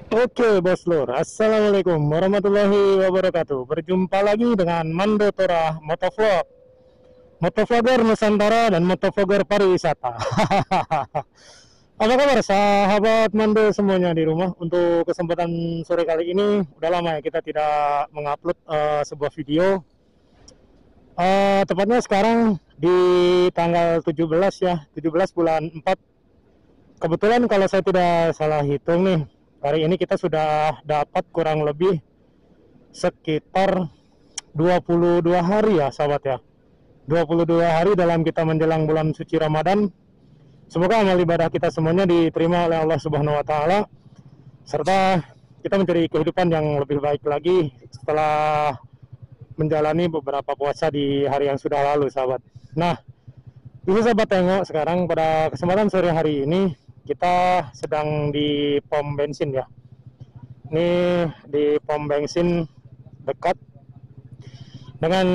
Oke, Bos Lur. Assalamualaikum warahmatullahi wabarakatuh. Berjumpa lagi dengan Mando Tora Motovlog, Motovlogger Nusantara dan Motovlogger Pariwisata. Apa kabar sahabat Mando semuanya di rumah? Untuk kesempatan sore kali ini, udah lama ya kita tidak mengupload sebuah video. Tepatnya sekarang di tanggal 17 ya, 17 bulan 4. Kebetulan kalau saya tidak salah hitung nih, hari ini kita sudah dapat kurang lebih sekitar 22 hari ya sahabat ya. 22 hari dalam kita menjelang bulan suci Ramadan. Semoga amal ibadah kita semuanya diterima oleh Allah Subhanahu wa taala serta kita mencari kehidupan yang lebih baik lagi setelah menjalani beberapa puasa di hari yang sudah lalu sahabat. Nah, bisa sahabat tengok sekarang pada kesempatan sore hari ini kita sedang di pom bensin ya. Ini di pom bensin dekat dengan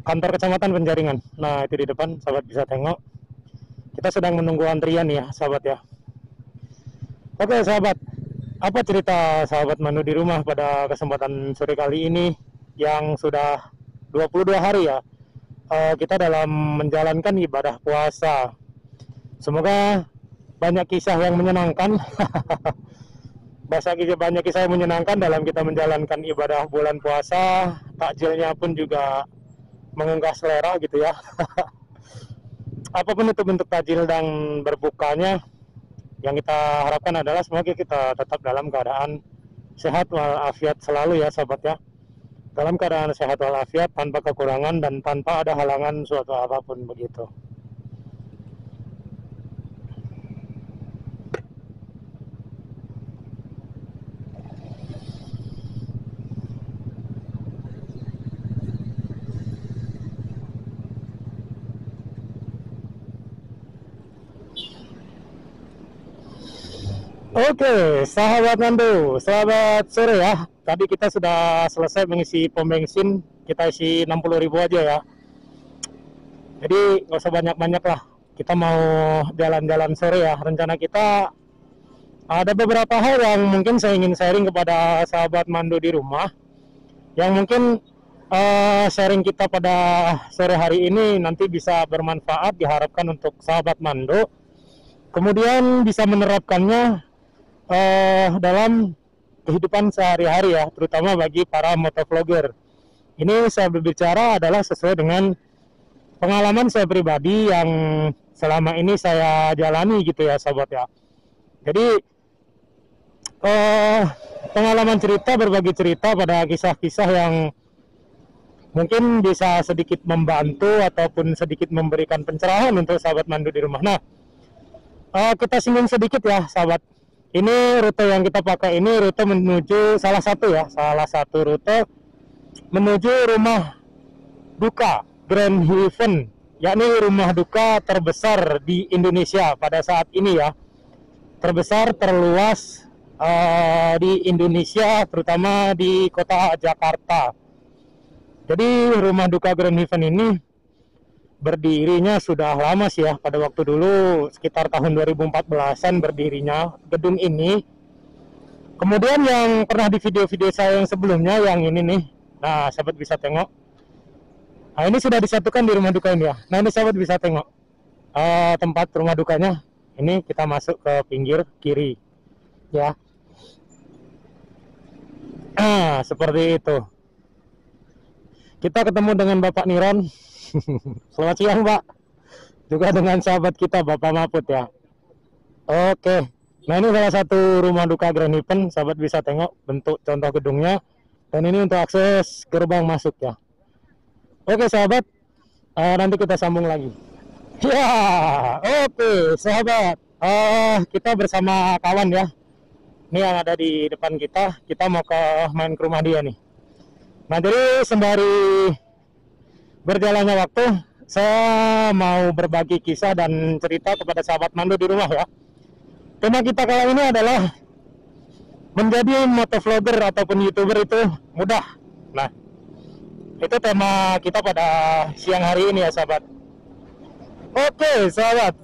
kantor kecamatan Penjaringan. Nah, itu di depan sahabat bisa tengok. Kita sedang menunggu antrian ya sahabat ya. Oke sahabat, apa cerita sahabat Manu di rumah pada kesempatan sore kali ini yang sudah 22 hari ya kita dalam menjalankan ibadah puasa. Semoga banyak kisah yang menyenangkan. Banyak kisah yang menyenangkan dalam kita menjalankan ibadah bulan puasa. Takjilnya pun juga mengunggah selera gitu ya. Apapun itu bentuk takjil dan berbukanya, yang kita harapkan adalah semoga kita tetap dalam keadaan sehat walafiat selalu ya sahabat ya. Dalam keadaan sehat walafiat, tanpa kekurangan dan tanpa ada halangan suatu apapun begitu. Oke, sahabat Nando, selamat sore ya. Tadi kita sudah selesai mengisi pom bensin, kita isi 60.000 aja ya. Jadi nggak usah banyak-banyak lah. Kita mau jalan-jalan sore ya. Rencana kita ada beberapa hal yang mungkin saya ingin sharing kepada sahabat Mando di rumah. Yang mungkin sharing kita pada sore hari ini nanti bisa bermanfaat, diharapkan untuk sahabat Mando. Kemudian bisa menerapkannya dalam kehidupan sehari-hari ya, terutama bagi para motovlogger. Ini saya berbicara adalah sesuai dengan pengalaman saya pribadi yang selama ini saya jalani gitu ya sahabat ya. Jadi pengalaman cerita, berbagi cerita pada kisah-kisah yang mungkin bisa sedikit membantu ataupun sedikit memberikan pencerahan untuk sahabat Mandu di rumah. Nah, kita singgung sedikit ya sahabat. Ini rute yang kita pakai ini rute menuju salah satu rute menuju rumah duka Grand Haven, yakni rumah duka terbesar di Indonesia pada saat ini ya, terbesar terluas di Indonesia, terutama di kota Jakarta. Jadi rumah duka Grand Haven ini berdirinya sudah lama sih ya, pada waktu dulu sekitar tahun 2014an berdirinya gedung ini. Kemudian yang pernah di video-video saya yang sebelumnya, yang ini nih, nah sahabat bisa tengok. Nah ini sudah disatukan di rumah duka ini ya. Nah ini sahabat bisa tengok tempat rumah dukanya. Ini kita masuk ke pinggir kiri ya. Seperti itu. Kita ketemu dengan Bapak Niron. Selamat siang Pak. Juga dengan sahabat kita Bapak Maput ya. Oke. Nah ini salah satu rumah duka Grand Haven. Sahabat bisa tengok bentuk contoh gedungnya. Dan ini untuk akses gerbang masuk ya. Oke sahabat, nanti kita sambung lagi. Ya, oke sahabat. Kita bersama kawan ya. Ini yang ada di depan kita. Kita mau main ke rumah dia nih. Nah jadi sembari berjalannya waktu, saya mau berbagi kisah dan cerita kepada sahabat Mando di rumah ya. Tema kita kali ini adalah menjadi motovlogger ataupun youtuber itu mudah. Nah, itu tema kita pada siang hari ini ya sahabat. Oke sahabat,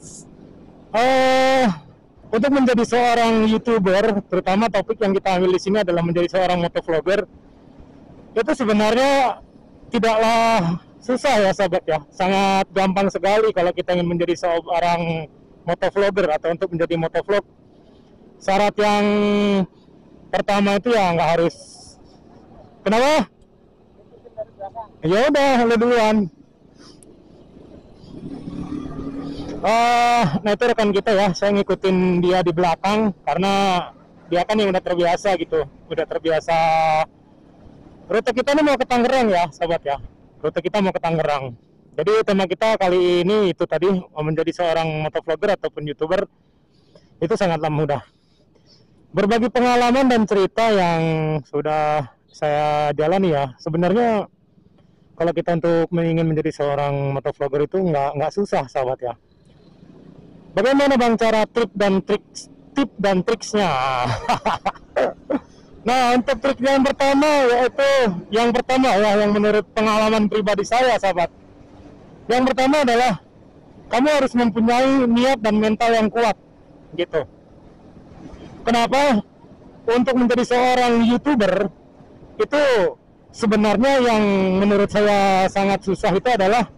untuk menjadi seorang YouTuber, terutama topik yang kita ambil di sini adalah menjadi seorang motovlogger, itu sebenarnya tidaklah susah ya sahabat ya, sangat gampang sekali kalau kita ingin menjadi seorang motovlogger atau untuk menjadi motovlog. Syarat yang pertama itu ya nggak harus, kenapa? Ya udah, lu duluan. Nah itu rekan kita ya, saya ngikutin dia di belakang karena dia kan yang udah terbiasa gitu, udah terbiasa. Rute kita ini mau ke Tangerang ya sahabat ya, rute kita mau ke Tangerang. Jadi tema kita kali ini itu tadi, menjadi seorang motovlogger ataupun YouTuber itu sangatlah mudah. Berbagi pengalaman dan cerita yang sudah saya jalani ya. Sebenarnya kalau kita untuk ingin menjadi seorang motovlogger itu nggak susah sahabat ya. Bagaimana bang cara tip dan triksnya? Nah untuk trik yang pertama yaitu yang menurut pengalaman pribadi saya sahabat. Yang pertama adalah kamu harus mempunyai niat dan mental yang kuat gitu. Kenapa? Untuk menjadi seorang YouTuber itu sebenarnya yang menurut saya sangat susah itu adalah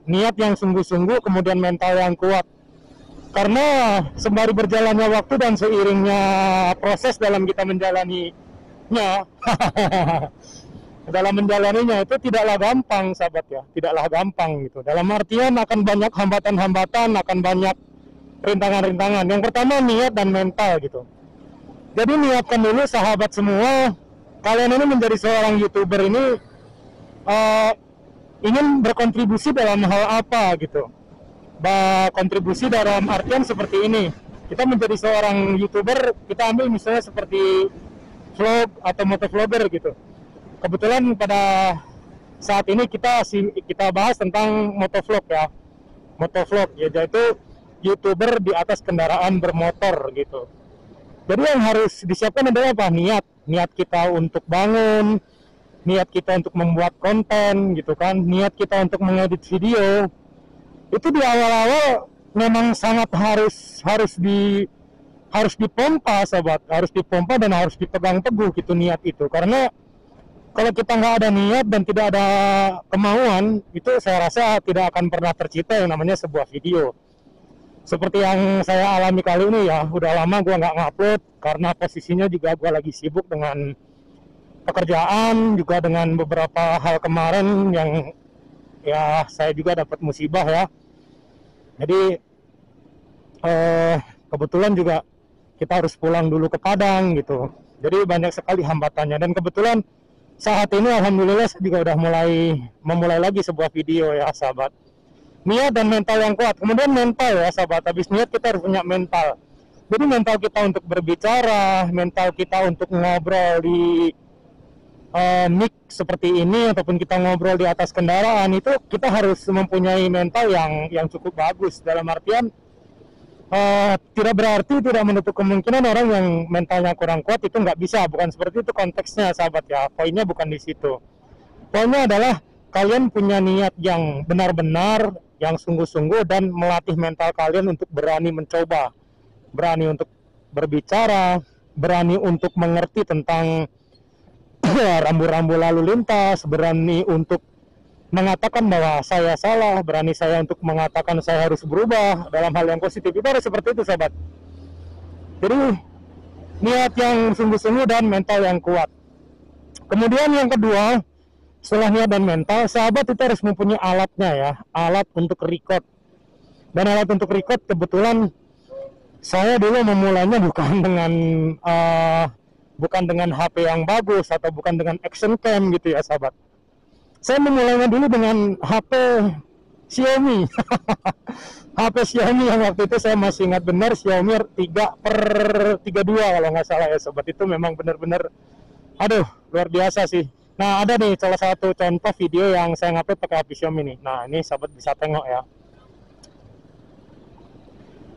niat yang sungguh-sungguh, kemudian mental yang kuat. Karena sembari berjalannya waktu dan seiringnya proses dalam kita menjalaninya dalam menjalaninya itu tidaklah gampang sahabat ya, tidaklah gampang gitu. Dalam artian akan banyak hambatan-hambatan, akan banyak rintangan-rintangan. Yang pertama niat dan mental gitu. Jadi niatkan dulu sahabat semua, kalian ini menjadi seorang YouTuber ini ingin berkontribusi dalam hal apa gitu. Kontribusi dalam artian seperti ini, kita menjadi seorang YouTuber, kita ambil misalnya seperti vlog atau motovlogger gitu. Kebetulan pada saat ini kita bahas tentang motovlog ya, yaitu YouTuber di atas kendaraan bermotor gitu. Jadi yang harus disiapkan adalah apa? Niat kita untuk bangun, niat kita untuk membuat konten gitu kan, niat kita untuk mengedit video. Itu di awal-awal memang sangat harus dipompa sahabat, harus dipompa dan harus dipegang teguh gitu niat itu. Karena kalau kita nggak ada niat dan tidak ada kemauan, itu saya rasa tidak akan pernah tercipta yang namanya sebuah video. Seperti yang saya alami kali ini ya, udah lama gue nggak ngupload karena posisinya juga gue lagi sibuk dengan pekerjaan, juga dengan beberapa hal kemarin yang ya saya juga dapat musibah ya. Jadi kebetulan juga kita harus pulang dulu ke Padang gitu. Jadi banyak sekali hambatannya, dan kebetulan saat ini alhamdulillah saya juga udah memulai lagi sebuah video ya sahabat. Niat dan mental yang kuat. Kemudian mental ya sahabat, habis niat kita harus punya mental. Jadi mental kita untuk berbicara, mental kita untuk ngobrol di mic seperti ini ataupun kita ngobrol di atas kendaraan, itu kita harus mempunyai mental yang cukup bagus. Dalam artian tidak berarti tidak menutup kemungkinan orang yang mentalnya kurang kuat itu nggak bisa, bukan seperti itu konteksnya sahabat ya. Poinnya bukan di situ. Poinnya adalah kalian punya niat yang benar-benar, yang sungguh-sungguh, dan melatih mental kalian untuk berani mencoba, berani untuk berbicara, berani untuk mengerti tentang rambu-rambu lalu lintas, berani untuk mengatakan bahwa saya salah, berani saya untuk mengatakan saya harus berubah dalam hal yang positif. Itu harus seperti itu sahabat. Jadi niat yang sungguh-sungguh dan mental yang kuat. Kemudian yang kedua, setelah niat dan mental, sahabat itu harus mempunyai alatnya ya, alat untuk record. Dan alat untuk record kebetulan saya dulu memulainya bukan dengan HP yang bagus atau bukan dengan action cam gitu ya sahabat. Saya memulainya dulu dengan HP Xiaomi. HP Xiaomi yang waktu itu saya masih ingat benar, Xiaomi 3/32 kalau nggak salah ya sahabat. Itu memang benar-benar aduh luar biasa sih. Nah ada nih salah satu contoh video yang saya ngupload pakai HP Xiaomi nih. Nah ini sahabat bisa tengok ya.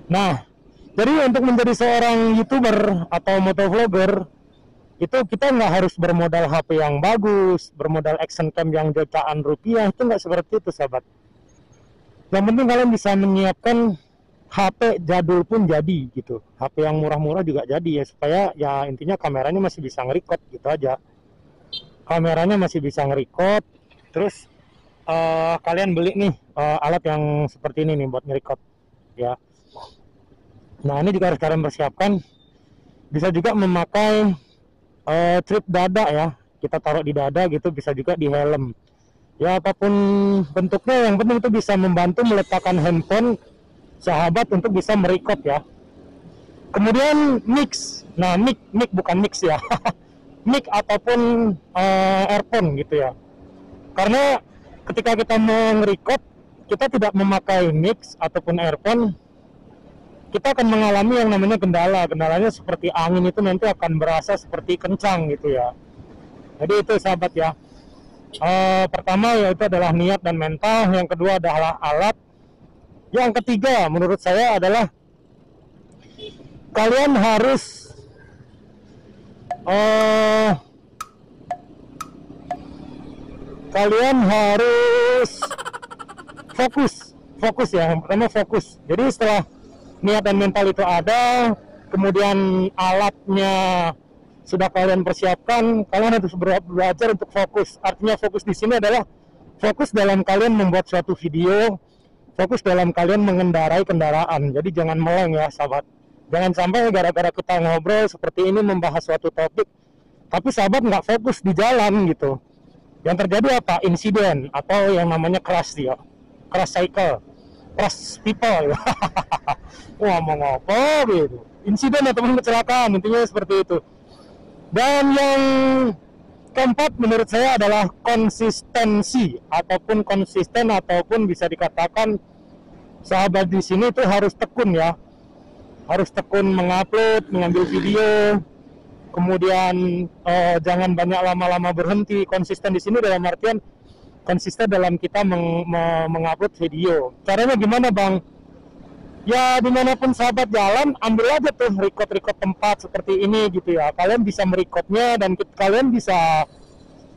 Nah jadi untuk menjadi seorang YouTuber atau motovlogger itu kita nggak harus bermodal HP yang bagus, bermodal action cam yang jutaan rupiah, itu nggak seperti itu sahabat. Yang penting kalian bisa menyiapkan HP jadul pun jadi gitu, HP yang murah-murah juga jadi ya, supaya ya intinya kameranya masih bisa nge-record gitu aja. Kameranya masih bisa nge-record, terus kalian beli nih alat yang seperti ini nih buat nge-record ya. Nah ini juga harus kalian persiapkan. Bisa juga memakai strip dada ya, kita taruh di dada gitu, bisa juga di helm ya, apapun bentuknya, yang penting itu bisa membantu meletakkan handphone sahabat untuk bisa merecord ya. Kemudian mix, nah mic bukan mix ya, mic ataupun earphone gitu ya, karena ketika kita mau nge-record kita tidak memakai mix ataupun earphone, kita akan mengalami yang namanya kendalanya seperti angin itu nanti akan berasa seperti kencang gitu ya. Jadi itu sahabat ya, pertama yaitu adalah niat dan mental, yang kedua adalah alat, yang ketiga menurut saya adalah kalian harus fokus ya. Yang pertama fokus. Jadi setelah niat dan mental itu ada, kemudian alatnya sudah kalian persiapkan, kalian harus belajar untuk fokus. Artinya fokus di sini adalah fokus dalam kalian membuat suatu video, fokus dalam kalian mengendarai kendaraan. Jadi jangan meleng ya sahabat. Jangan sampai gara-gara kita ngobrol seperti ini membahas suatu topik, tapi sahabat nggak fokus di jalan gitu. Yang terjadi apa? Insiden atau yang namanya crash ya, crash cycle, crash people. Ngomong apa gitu? Insiden ataupun kecelakaan, intinya seperti itu. Dan yang keempat menurut saya adalah konsistensi, ataupun konsisten, ataupun bisa dikatakan sahabat di sini itu harus tekun ya. Harus tekun mengupload, mengambil video, kemudian jangan banyak lama-lama berhenti. Konsisten di sini dalam artian konsisten dalam kita mengupload video. Caranya gimana bang? Ya dimanapun sahabat jalan, ambil aja tuh record tempat seperti ini gitu ya. Kalian bisa merecordnya dan kalian bisa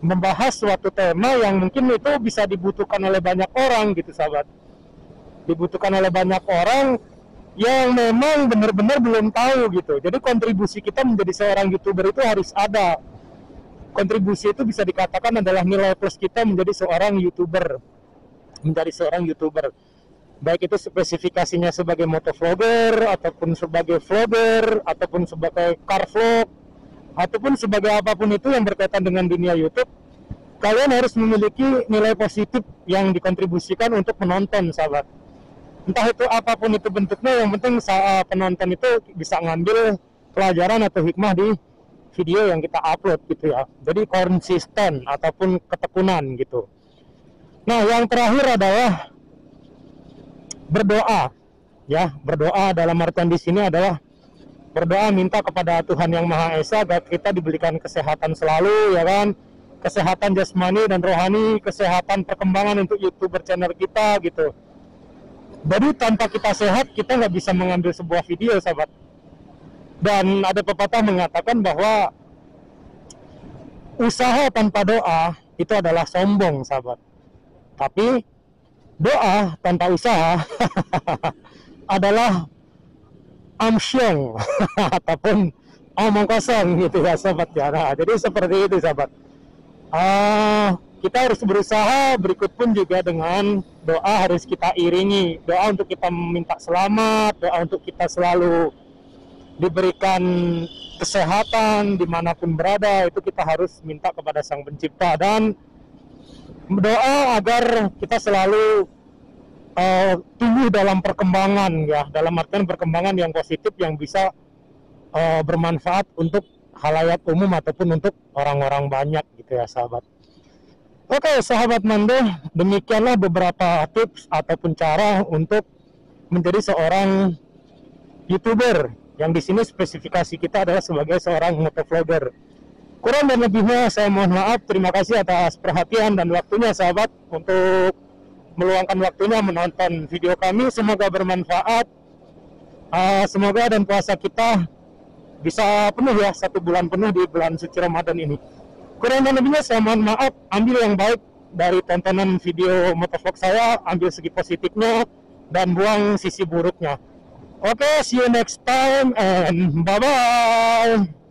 membahas suatu tema yang mungkin itu bisa dibutuhkan oleh banyak orang gitu sahabat. Dibutuhkan oleh banyak orang yang memang benar-benar belum tahu gitu. Jadi kontribusi kita menjadi seorang YouTuber itu harus ada. Kontribusi itu bisa dikatakan adalah nilai plus kita menjadi seorang YouTuber. Menjadi seorang YouTuber. Baik itu spesifikasinya sebagai motovlogger, ataupun sebagai vlogger, ataupun sebagai car vlog, ataupun sebagai apapun itu yang berkaitan dengan dunia YouTube. Kalian harus memiliki nilai positif yang dikontribusikan untuk penonton sahabat. Entah itu apapun itu bentuknya, yang penting penonton itu bisa ngambil pelajaran atau hikmah di video yang kita upload gitu ya. Jadi konsisten ataupun ketekunan gitu. Nah yang terakhir adalah berdoa ya. Berdoa dalam artian di sini adalah berdoa minta kepada Tuhan Yang Maha Esa agar kita diberikan kesehatan selalu ya kan, kesehatan jasmani dan rohani, kesehatan perkembangan untuk YouTuber channel kita gitu. Jadi tanpa kita sehat, kita nggak bisa mengambil sebuah video, sahabat. Dan ada pepatah mengatakan bahwa usaha tanpa doa itu adalah sombong, sahabat. Tapi doa tanpa usaha adalah amsyong ataupun omong kosong gitu ya, sahabat. Ya, nah, jadi seperti itu, sahabat. Kita harus berusaha, berikut pun juga dengan doa harus kita iringi. Doa untuk kita meminta selamat, doa untuk kita selalu diberikan kesehatan dimanapun berada, itu kita harus minta kepada Sang Pencipta. Dan doa agar kita selalu tumbuh dalam perkembangan ya, dalam artian perkembangan yang positif yang bisa bermanfaat untuk halayak umum ataupun untuk orang-orang banyak gitu ya, sahabat. Oke, sahabat Mando, demikianlah beberapa tips ataupun cara untuk menjadi seorang YouTuber, yang di sini spesifikasi kita adalah sebagai seorang motovlogger. Kurang dan lebihnya saya mohon maaf. Terima kasih atas perhatian dan waktunya, sahabat, untuk meluangkan waktunya menonton video kami. Semoga bermanfaat. Semoga dan puasa kita bisa penuh ya, 1 bulan penuh di bulan suci Ramadan ini. Kurang dan lebihnya saya mohon maaf. Ambil yang baik dari tontonan video motovlog saya, ambil segi positifnya dan buang sisi buruknya. Oke, see you next time and bye-bye.